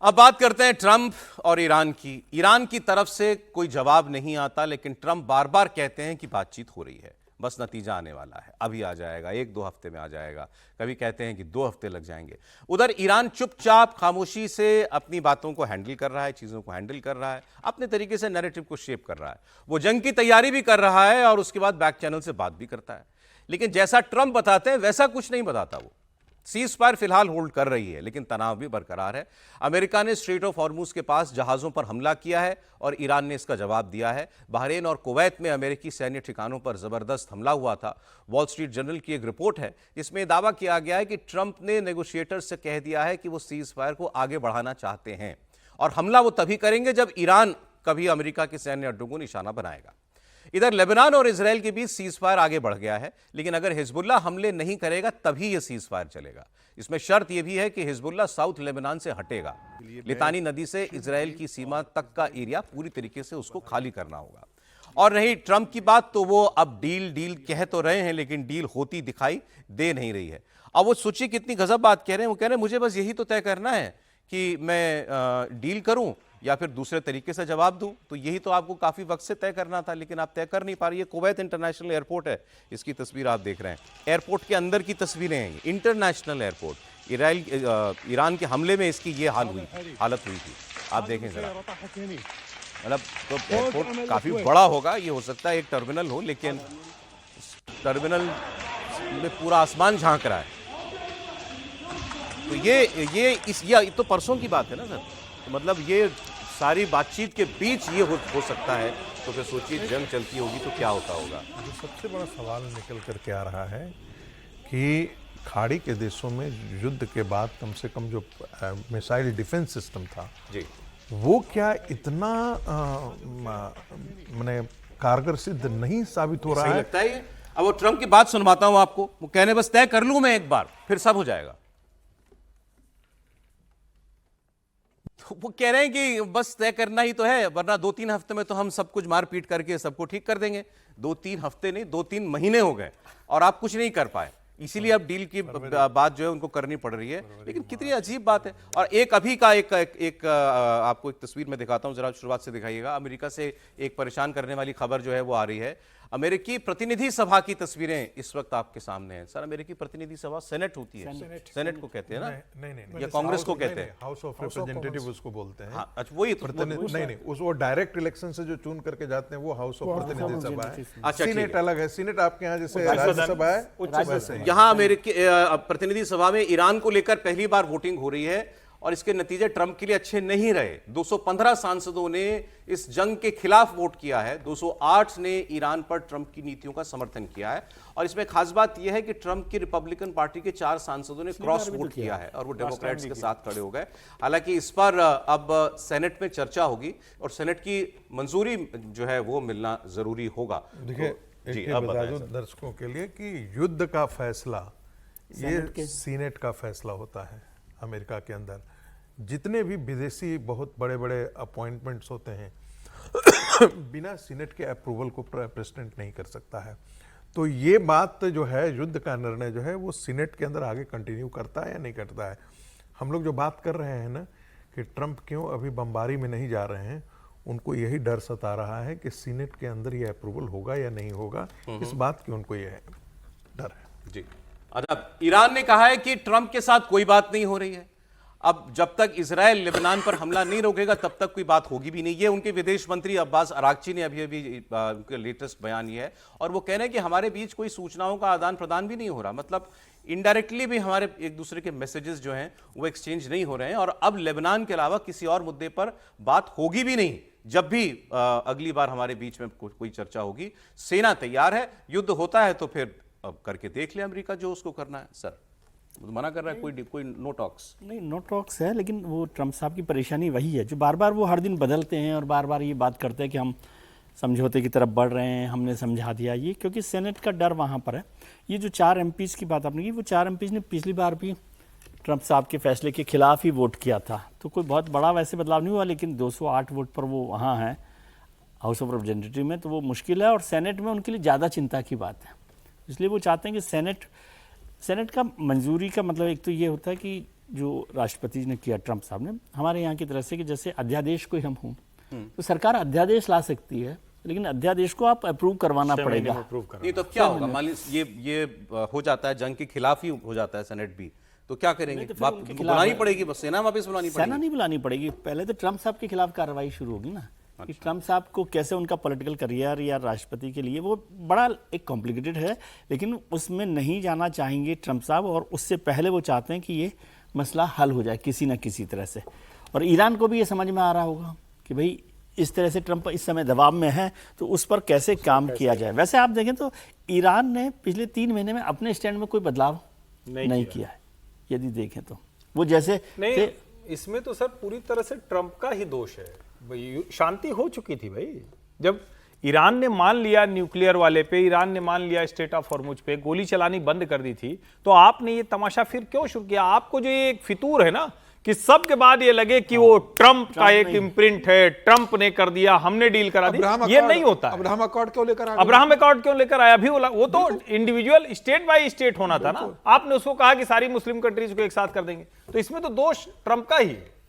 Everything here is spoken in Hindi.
अब बात करते हैं ट्रंप और ईरान की। ईरान की तरफ से कोई जवाब नहीं आता, लेकिन ट्रंप बार बार कहते हैं कि बातचीत हो रही है, बस नतीजा आने वाला है, अभी आ जाएगा, 1-2 हफ्ते में आ जाएगा। कभी कहते हैं कि 2 हफ्ते लग जाएंगे। उधर ईरान चुपचाप खामोशी से अपनी बातों को हैंडल कर रहा है, चीज़ों को हैंडल कर रहा है, अपने तरीके से नैरेटिव को शेप कर रहा है। वो जंग की तैयारी भी कर रहा है और उसके बाद बैक चैनल से बात भी करता है। लेकिन जैसा ट्रंप बताते हैं वैसा कुछ नहीं बताता वो। सीज फायर फिलहाल होल्ड कर रही है, लेकिन तनाव भी बरकरार है। अमेरिका ने स्ट्रेट ऑफ हॉर्मुज के पास जहाजों पर हमला किया है और ईरान ने इसका जवाब दिया है। बहरीन और कुवैत में अमेरिकी सैन्य ठिकानों पर जबरदस्त हमला हुआ था। वॉल स्ट्रीट जर्नल की एक रिपोर्ट है जिसमें दावा किया गया है कि ट्रंप ने नेगोशिएटर्स से कह दिया है कि वो सीज फायर को आगे बढ़ाना चाहते हैं और हमला वो तभी करेंगे जब ईरान कभी अमेरिका के सैन्य अड्डों को निशाना बनाएगा। इधर लेबनान और इजराइल के बीच सीज फायर आगे बढ़ गया है, लेकिन अगर हिजबुल्लाह हमले नहीं करेगा तभी यह सीज फायर चलेगा। इसमें शर्त यह भी है कि हिजबुल्लाह साउथ लेबनान से हटेगा। लितानी नदी से इजराइल की सीमा तक का एरिया पूरी तरीके से उसको खाली करना होगा। और रही ट्रंप की बात, तो वो अब डील कह तो रहे हैं, लेकिन डील होती दिखाई दे नहीं रही है। अब वो सोचिए कितनी गजब बात कह रहे हैं। वो कह रहे हैं मुझे बस यही तो तय करना है कि मैं डील करूं या फिर दूसरे तरीके से जवाब दूं। तो यही तो आपको काफी वक्त से तय करना था, लेकिन आप तय कर नहीं पा रही है। कुवैत इंटरनेशनल एयरपोर्ट है, इसकी तस्वीर आप देख रहे हैं। एयरपोर्ट के अंदर की तस्वीरें हैं, इंटरनेशनल एयरपोर्ट। ईरान के हमले में इसकी ये हालत हुई थी। आप देखें जरा, मतलब तो एयरपोर्ट काफी बड़ा होगा, ये हो सकता है एक टर्मिनल हो, लेकिन टर्मिनल में पूरा आसमान झांक रहा है। तो ये तो परसों की बात है ना सर। तो मतलब ये सारी बातचीत के बीच ये हो सकता है। तो फिर सोचिए जंग चलती होगी तो क्या होता होगा। जो सबसे बड़ा सवाल निकल करके आ रहा है कि खाड़ी के देशों में युद्ध के बाद कम से कम जो मिसाइल डिफेंस सिस्टम था जी, वो क्या इतना माने कारगर सिद्ध नहीं साबित हो रहा है। लगता है ये। अब वो ट्रंप की बात सुनवाता हूं आपको। वो कहने बस तय कर लूं मैं एक बार, फिर सब हो जाएगा। वो कह रहे हैं कि बस तय करना ही तो है, वरना 2-3 हफ्ते में तो हम सब कुछ मार पीट करके सबको ठीक कर देंगे। 2-3 हफ्ते नहीं, 2-3 महीने हो गए और आप कुछ नहीं कर पाए। इसीलिए अब डील की बात जो है उनको करनी पड़ रही है। लेकिन कितनी अजीब बात है। और एक अभी का एक आपको एक तस्वीर में दिखाता हूं, जरा शुरुआत से दिखाइएगा। अमेरिका से एक परेशान करने वाली खबर जो है वो आ रही है। अमेरिकी प्रतिनिधि सभा की तस्वीरें इस वक्त आपके सामने हैं। सर, अमेरिकी प्रतिनिधि सभा सेनेट होती है, सेनेट को कहते हैं ना? नहीं, या कांग्रेस को कहते हैं, हाउस ऑफ रिप्रेजेंटेटिव उसको बोलते हैं। हाँ, अच्छा, वही नहीं, वो डायरेक्ट इलेक्शन से जो चुन करके जाते हैं वो हाउस ऑफ प्रतिनिधि सभा है। अच्छा, सीनेट अलग है। सीनेट आपके यहाँ जैसे राज्यसभा है, यहाँ अमेरिकी प्रतिनिधि सभा में ईरान को लेकर पहली बार वोटिंग हो रही है और इसके नतीजे ट्रंप के लिए अच्छे नहीं रहे। 215 सांसदों ने इस जंग के खिलाफ वोट किया है, 208 ने ईरान पर ट्रंप की नीतियों का समर्थन किया है। और इसमें खास बात यह है कि ट्रंप की रिपब्लिकन पार्टी के 4 सांसदों ने क्रॉस वोट किया है और वो डेमोक्रेट्स के साथ खड़े हो गए। हालांकि इस पर अब सेनेट में चर्चा होगी और सेनेट की मंजूरी जो है वो मिलना जरूरी होगा। देखिए, एक बता दूं दर्शकों के लिए कि युद्ध का फैसला ये सीनेट का फैसला होता है। अमेरिका के अंदर जितने भी विदेशी बहुत बड़े बड़े अपॉइंटमेंट्स होते हैं बिना सीनेट के अप्रूवल को प्रेसिडेंट नहीं कर सकता है। तो ये बात जो है, युद्ध का निर्णय जो है वो सीनेट के अंदर आगे कंटिन्यू करता है या नहीं करता है। हम लोग जो बात कर रहे हैं ना कि ट्रंप क्यों अभी बमबारी में नहीं जा रहे हैं, उनको यही डर सता रहा है कि सीनेट के अंदर ये अप्रूवल होगा या नहीं होगा। इस बात की उनको ये डर है। जी, अच्छा, ईरान ने कहा है कि ट्रंप के साथ कोई बात नहीं हो रही है। अब जब तक इजराइल लेबनान पर हमला नहीं रोकेगा तब तक कोई बात होगी भी नहीं। ये उनके विदेश मंत्री अब्बास अरागची ने अभी उनके लेटेस्ट बयान ये है। और वो कह रहे हैं कि हमारे बीच कोई सूचनाओं का आदान प्रदान भी नहीं हो रहा, मतलब इनडायरेक्टली भी हमारे एक दूसरे के मैसेजेस जो हैं वो एक्सचेंज नहीं हो रहे हैं। और अब लेबनान के अलावा किसी और मुद्दे पर बात होगी भी नहीं। जब भी अगली बार हमारे बीच में कोई चर्चा होगी, सेना तैयार है। युद्ध होता है तो फिर अब करके देख ले अमेरिका जो उसको करना है। सर मना कर रहा है, कोई नो टॉक्स नहीं, नो टॉक्स है। लेकिन वो ट्रंप साहब की परेशानी वही है जो बार बार वो हर दिन बदलते हैं और बार बार ये बात करते हैं कि हम समझौते की तरफ बढ़ रहे हैं, हमने समझा दिया। ये क्योंकि सेनेट का डर वहाँ पर है। ये जो 4 एमपीज़ की बात आपने की, वो 4 एमपीज़ ने पिछली बार भी ट्रंप साहब के फैसले के खिलाफ ही वोट किया था। तो कोई बहुत बड़ा वैसे बदलाव नहीं हुआ, लेकिन 208 वोट पर वो वहाँ हैं हाउस ऑफ रिप्रेजेंटेटिव में, तो वो मुश्किल है। और सेनेट में उनके लिए ज़्यादा चिंता की बात है। इसलिए वो चाहते हैं कि सेनेट का मंजूरी का मतलब एक तो ये होता है कि जो राष्ट्रपति ने किया ट्रंप साहब ने हमारे यहाँ की तरफ से कि जैसे अध्यादेश कोई हम हों तो सरकार अध्यादेश ला सकती है, लेकिन अध्यादेश को आप अप्रूव करवाना पड़ेगा। नहीं तो क्या होगा, मान लीजिए ये हो जाता है, जंग के खिलाफ ही हो जाता है सेनेट भी, तो क्या करेंगे? बुलानी पड़ेगी, बस सेना वापस बुलानी पड़ेगी। सेना नहीं बुलानी पड़ेगी, पहले तो ट्रंप साहब के खिलाफ कार्रवाई शुरू होगी ना। कि ट्रंप साहब को कैसे उनका पॉलिटिकल करियर या राष्ट्रपति के लिए वो बड़ा एक कॉम्प्लिकेटेड है, लेकिन उसमें नहीं जाना चाहेंगे ट्रंप साहब, और उससे पहले वो चाहते हैं कि ये मसला हल हो जाए किसी न किसी तरह से। और ईरान को भी ये समझ में आ रहा होगा कि भाई इस तरह से ट्रंप इस समय दबाव में है, तो उस पर कैसे काम किया जाए। वैसे आप देखें तो ईरान ने पिछले 3 महीने में अपने स्टैंड में कोई बदलाव नहीं किया है, यदि देखें तो वो जैसे नहीं, इसमें तो सर पूरी तरह से ट्रंप का ही दोष है। भाई शांति हो चुकी थी भाई, जब ईरान ने मान लिया न्यूक्लियर वाले पे, ईरान ने मान लिया स्टेट ऑफ हॉर्मुज पे, गोली चलानी बंद कर दी थी, तो आपने ये तमाशा फिर क्यों शुरू किया? आपको जो ये एक फितूर है ना कि सबके बाद ये लगे कि वो ट्रंप का एक इम्प्रिंट है, ट्रंप ने कर दिया, हमने डील करा दी, ये नहीं होता। अब्राहम अकॉर्ड क्यों लेकर आया? अब्राहम अकॉर्ड क्यों लेकर आया? भी वो तो इंडिविजुअल स्टेट बाय स्टेट होना था ना। आपने उसको कहा कि सारी मुस्लिम कंट्रीज को एक साथ कर देंगे, तो इसमें तो दोष ट्रंप का ही है।